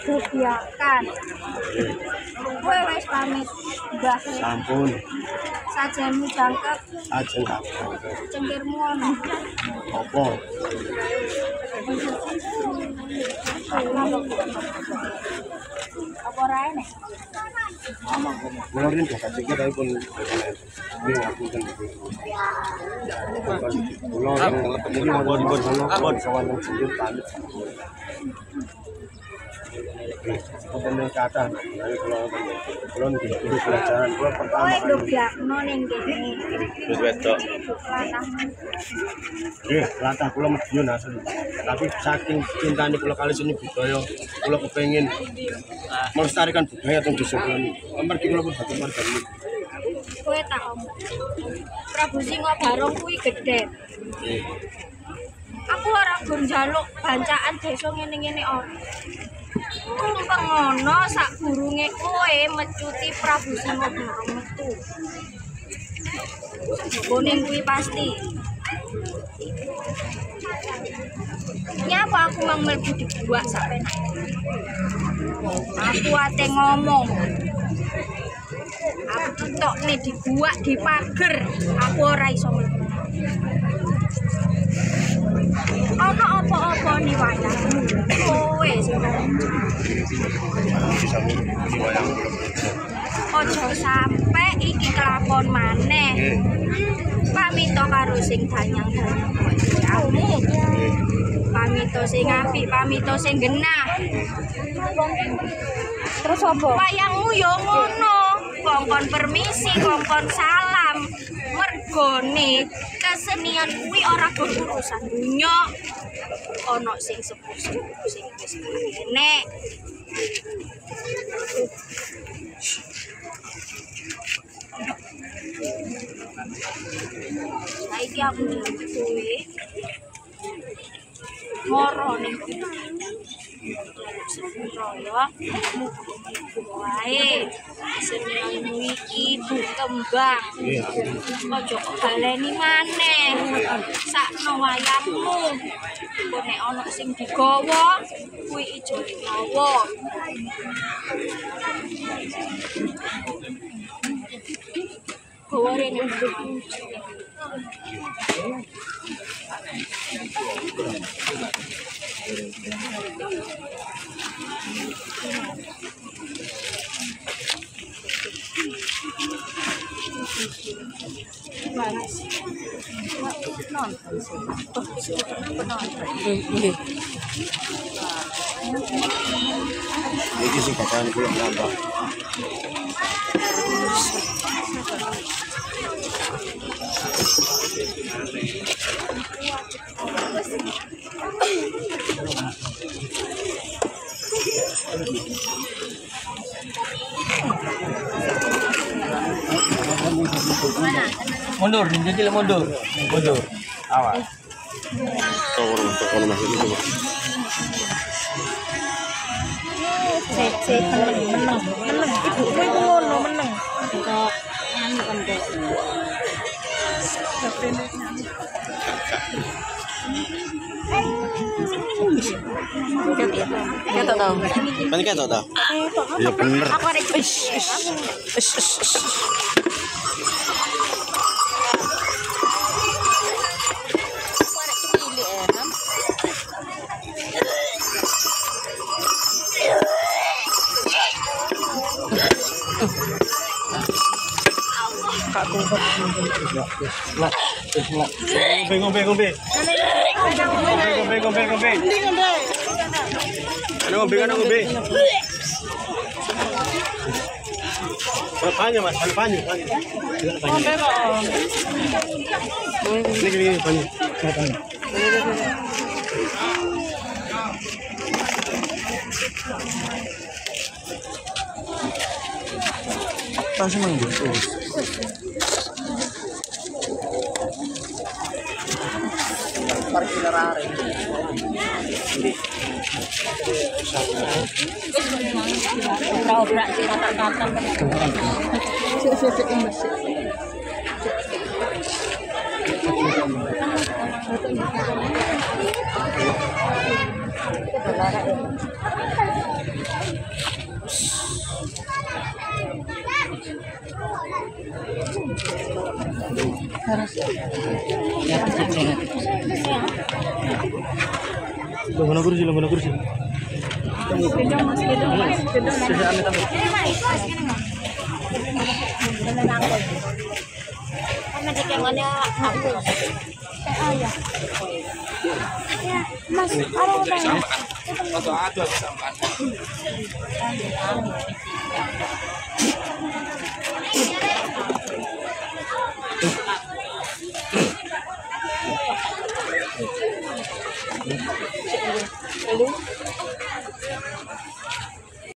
Gebiakan. Kowe wis pamit, Mbah. Sampun. Sajenmu jangkep. Ajeng tak. Cengkirmu ono. Apa? Apa ora enek? Kula rin gak cengkir tapi pun ini ngapunten. Kula ini mau dipun sawan cengkir pamit. Kemudian kata, kalau tidak perlu pelajaran, kalau pertama Kowe ndobrakno ning kene. wis wedok. Nggih, latah kula Madiun asli. Tapi saking cintane kula kali seni budaya, kula kepengin melestarikan budaya teng desa kula niki. Amargi kula pun dadi warga niki. Kowe tak omong. Prabu Singobarong kuwi gedhe. Aku ora gur njaluk bancaan desa ngene-ngene ora. Tumpeng ngono sak gurunge kowe mecuti Prabu Singobarong metu. Boning kuwi pasti. Nyapa aku mang mlebu di gua sampe. Aku ate ngomong. Aku tutok nih di gua di pager. Aku ora iso mlebu. Ono apa-apa nih wayangmu. Kowe sekarang. Bisa di wayang kula. Ojo sampe iki kelakon maneh. Pamito karo sing danyang-danyang kowe. Pamito sing apik, pamito sing genah. Terus apa? Wayangmu yo ngono. Kongkon permisi, kongkon salam. Mergone kesenian kuwi ora urusan dunya. Ono sing sepuh-sepuh sing wis enek. Saiki aku njaluk kowe moro ning sepuro ya wae senengmu iki kembang ojo baleni maneh sakno wayangmu engko nek ana sing digawa kuwi ijo digawa gawa rene Iki sing bakalan kula nambah. Mundur, jadi mundur. Mundur. Awas. Toko masih itu. Cek meneng ibu kowe ngono meneng kok anu kan kok Kita tahu. Kan kita tahu. Iya bener. aku ada Ngombe. Ngombe. Banyak mas, banyak. ngombe kok. Ini banyak. Pasti menggunakan. Parkilerare. Obrak sih kata-kata. Sik-sik Lungguh kursi, lungguh kursi. Gendong mas. Ini mas, gini mas. Bener angkut. Karena dekengannya hapus. Ya. Ya, mas, ada apa ya?